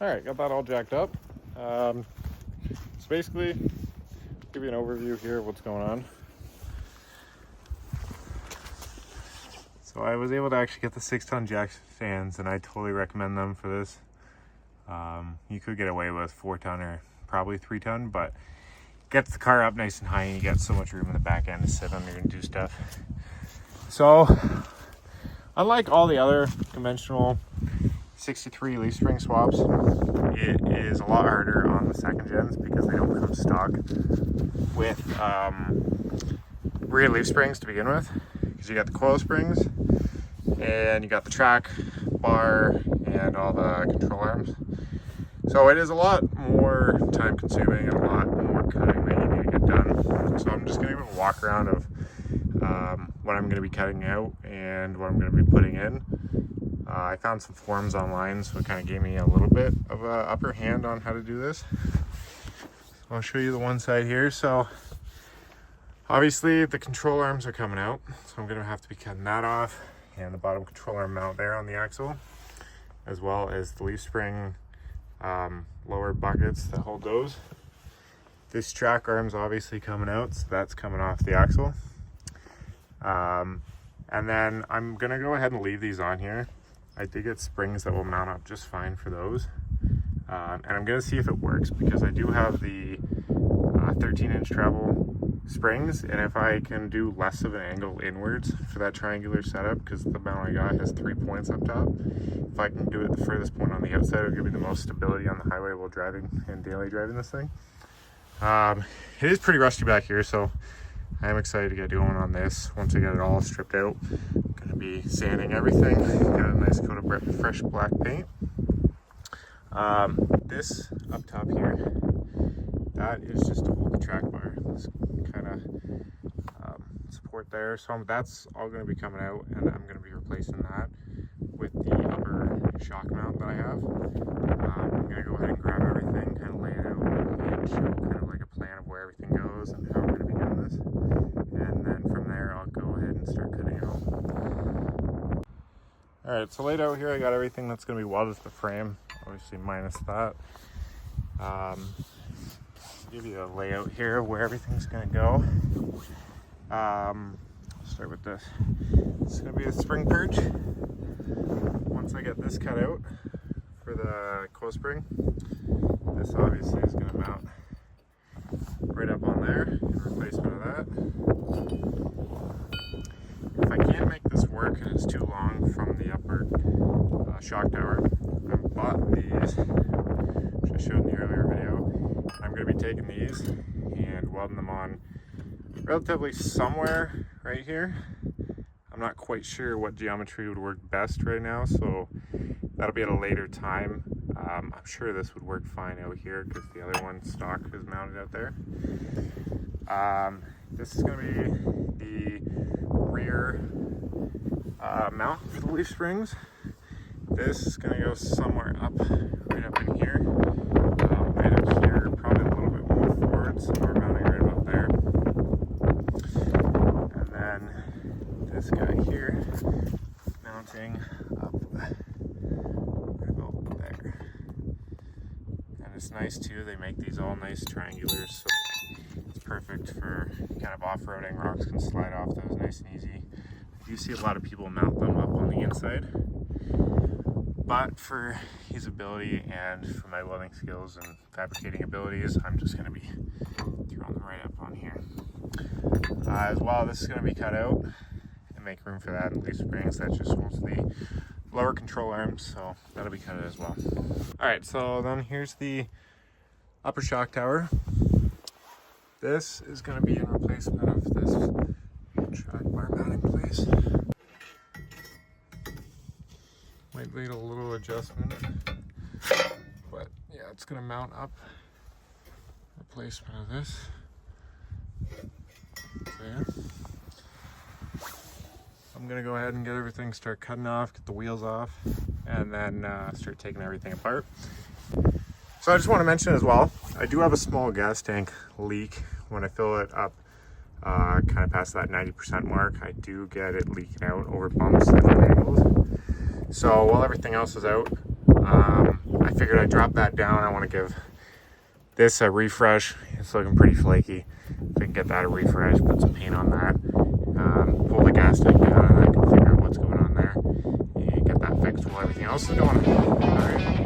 All right, got that all jacked up. So basically, give you an overview here of what's going on. So I was able to actually get the 6-ton jack stands, and I totally recommend them for this. You could get away with 4-ton or probably 3-ton, but gets the car up nice and high, and you get so much room in the back end to sit under and do stuff. So unlike all the other conventional 63 leaf spring swaps, it is a lot harder on the second gens because they don't come stock with rear leaf springs to begin with, because you got the coil springs and you got the track bar and all the control arms. So it is a lot more time consuming and a lot more cutting that you need to get done. So I'm just going to give a walk around of what I'm going to be cutting out and what I'm going to be putting in. I found some forums online, so it kind of gave me a little bit of an upper hand on how to do this. So I'll show you the one side here. So obviously the control arms are coming out, so I'm going to have to be cutting that off, and the bottom control arm mount there on the axle, as well as the leaf spring lower buckets that hold those. This track arm's obviously coming out, so that's coming off the axle. And then I'm going to go ahead and leave these on here. I did get springs that will mount up just fine for those. And I'm going to see if it works, because I do have the 13-inch travel springs, and if I can do less of an angle inwards for that triangular setup, because the mount I got has 3 points up top, if I can do it the furthest point on the outside, it'll give me the most stability on the highway while driving and daily driving this thing. It is pretty rusty back here, so I am excited to get going on this. Once I get it all stripped out, I'm going to be sanding everything, got a nice coat of fresh black paint. This up top here, that is just to hold the track bar. This kind of support there. So that's all going to be coming out, and I'm going to be replacing that with the upper shock mount that I have. I'm going to go ahead and grab everything, kind of lay it out, and show kind of like a plan of where everything goes and how I'm going to be doing this. And then from there, I'll go ahead and start cutting it all. Alright, so laid out here, I got everything that's going to be welded to the frame, obviously minus that. Give you a layout here of where everything's going to go. Start with this. It's going to be a spring perch. Once I get this cut out for the coil spring, this obviously is going to mount right up on there in replacement of that. If I can't make this work and it's too long from the upper shock tower, I bought these, which I showed in the earlier video. I'm going to be taking these and welding them on relatively somewhere right here. I'm not quite sure what geometry would work best right now, so that'll be at a later time. I'm sure this would work fine out here because the other one stock is mounted out there. This is going to be the rear mount for the leaf springs. This is going to go somewhere up, right up in here. Right up here, probably a little bit more forward, so we're mounting right about there. And then this guy here, mounting up right about there. And it's nice too, they make these all nice triangulars, so it's perfect for kind of off-roading. Rocks can slide off those nice and easy. I do see a lot of people mount them up on the inside, but for usability and for my welding skills and fabricating abilities, I'm just going to be throwing them right up on here. As well, this is going to be cut out and make room for that, and leaf springs that just holds the lower control arms, so that'll be cut out as well. Alright, so then here's the upper shock tower. This is going to be in replacement of this track bar mounting place. Might need a little adjustment, but yeah, it's going to mount up. Replacement of this there. I'm going to go ahead and get everything, start cutting off, get the wheels off, and then start taking everything apart. So I just want to mention as well, I do have a small gas tank leak. When I fill it up kind of past that 90% mark, I do get it leaking out over bumps and angles. So while everything else is out, I figured I'd drop that down. I want to give this a refresh. It's looking pretty flaky. If I can get that a refresh, put some paint on that, pull the gas tank down, and I can figure out what's going on there and get that fixed while everything else is going. All right.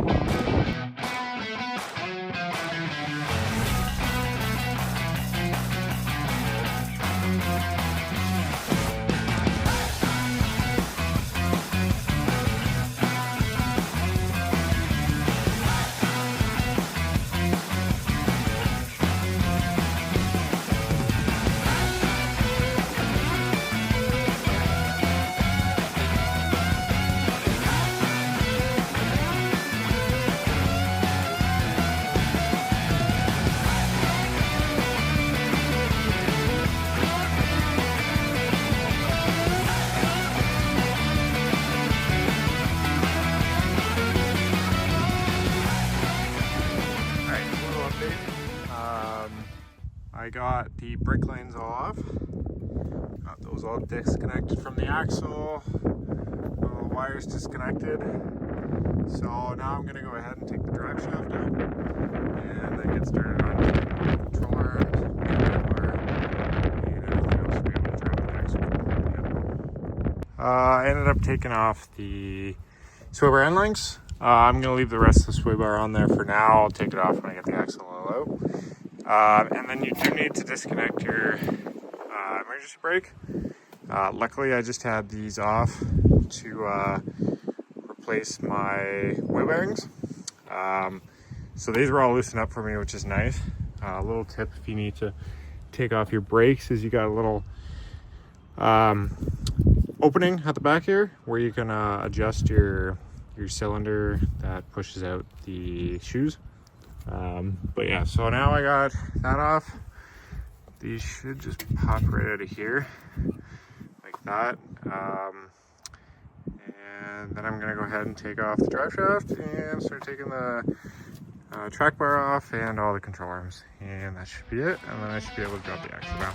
I got the brake lines all off, got those all disconnected from the axle, all the wires disconnected. So now I'm going to go ahead and take the drive shaft out and then get started on the control arms, and everything else to be able to drive the axle. I ended up taking off the sway bar end links. I'm going to leave the rest of the sway bar on there for now. I'll take it off when I get the axle all out. And then you do need to disconnect your emergency brake. Luckily, I just had these off to replace my wheel bearings. So these were all loosened up for me, which is nice. A little tip if you need to take off your brakes is you got a little opening at the back here where you can adjust your cylinder that pushes out the shoes. But yeah, so now I got that off. These should just pop right out of here like that. And then I'm gonna go ahead and take off the drive shaft and start taking the track bar off and all the control arms, and that should be it. And then I should be able to drop the axle down.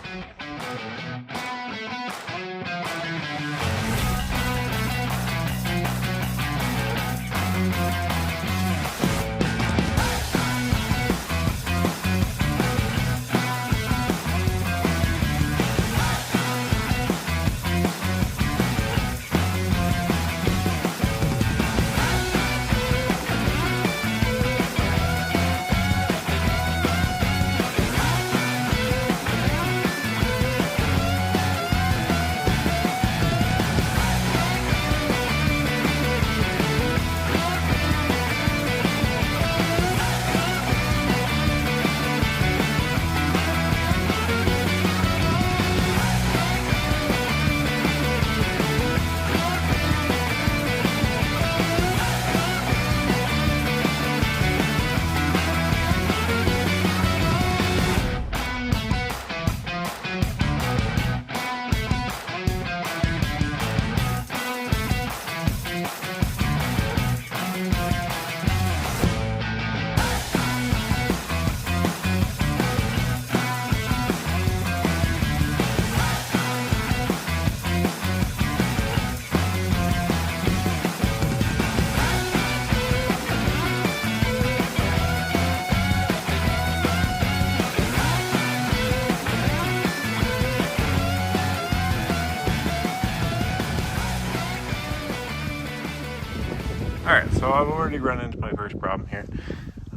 Alright, so I've already run into my first problem here.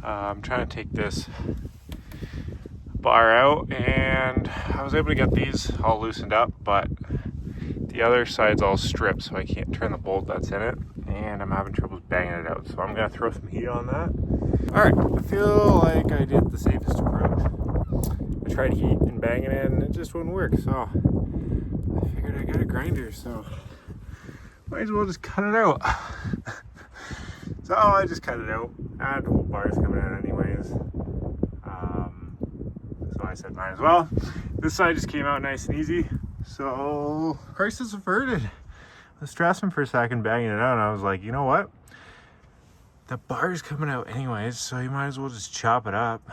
I'm trying to take this bar out, and I was able to get these all loosened up, but the other side's all stripped, so I can't turn the bolt that's in it, and I'm having trouble banging it out. So I'm going to throw some heat on that. Alright, I feel like I did the safest approach. I tried heat and banging it, and it just wouldn't work, so I figured I got a grinder, so might as well just cut it out. So I just cut it out. I had the whole bars coming out anyways. So I said might as well. This side just came out nice and easy. So crisis averted. I was stressing for a second, banging it out, and I was like, you know what? The bar's coming out anyways, so you might as well just chop it up.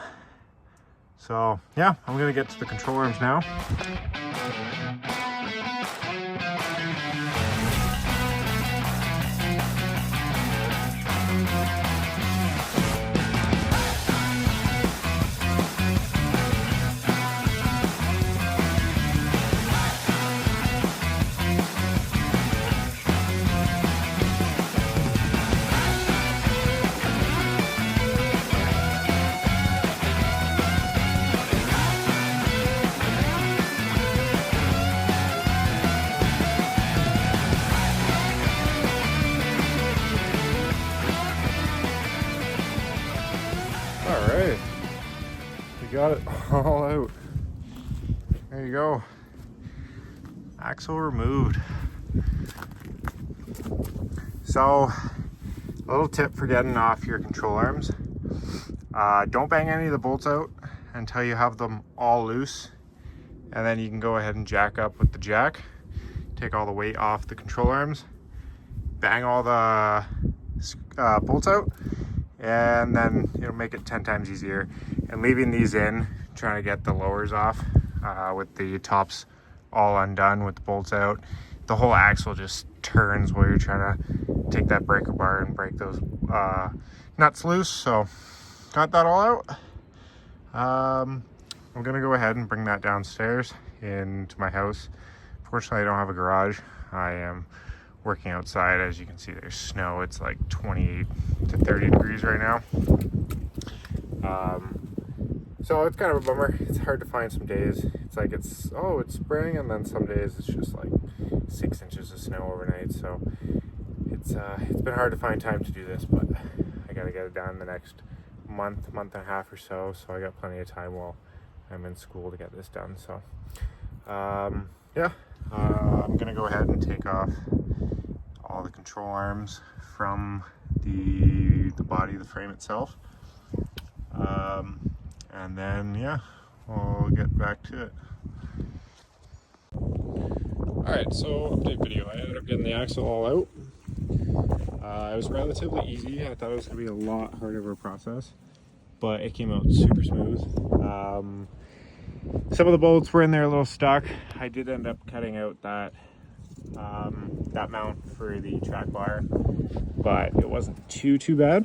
So yeah, I'm gonna get to the control arms now. All right, we got it all out. There you go. Axle removed. So, a little tip for getting off your control arms. Don't bang any of the bolts out until you have them all loose. And then you can go ahead and jack up with the jack. Take all the weight off the control arms. Bang all the bolts out. And then it'll make it 10 times easier. And leaving these in, trying to get the lowers off with the tops all undone with the bolts out, the whole axle just turns while you're trying to take that breaker bar and break those nuts loose. So got that all out. I'm gonna go ahead and bring that downstairs into my house. Fortunately, I don't have a garage. I am working outside. As you can see, there's snow. It's like 28 to 30 degrees right now. So it's kind of a bummer. It's hard to find some days. It's like it's spring, and then some days it's just like 6 inches of snow overnight. So it's been hard to find time to do this, but I gotta get it done the next month and a half or so. So I got plenty of time while I'm in school to get this done. So yeah, I'm gonna go ahead and take off all the control arms from the body of the frame itself. And then, yeah, we'll get back to it. Alright, so update video. I ended up getting the axle all out. It was relatively easy. I thought it was going to be a lot harder of a process, but it came out super smooth. Some of the bolts were in there a little stuck. I did end up cutting out that mount for the track bar, but it wasn't too bad.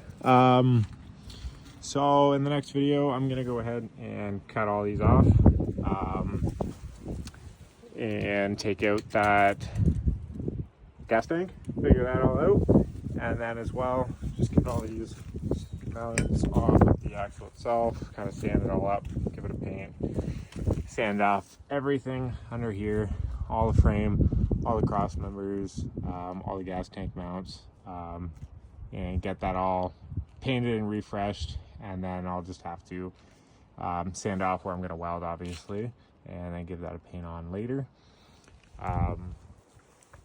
So in the next video, I'm gonna go ahead and cut all these off and take out that gas tank, figure that all out, and then as well, just get all these mounts off the axle itself, kind of sand it all up, give it a paint, sand off everything under here, all the frame, all the cross members, all the gas tank mounts, and get that all painted and refreshed. And then I'll just have to sand off where I'm going to weld, obviously, and then give that a paint on later. But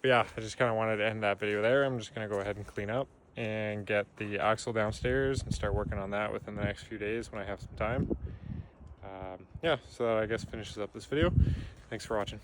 yeah, I just kind of wanted to end that video there. I'm just going to go ahead and clean up and get the axle downstairs and start working on that within the next few days when I have some time. Yeah, so that I guess finishes up this video. Thanks for watching.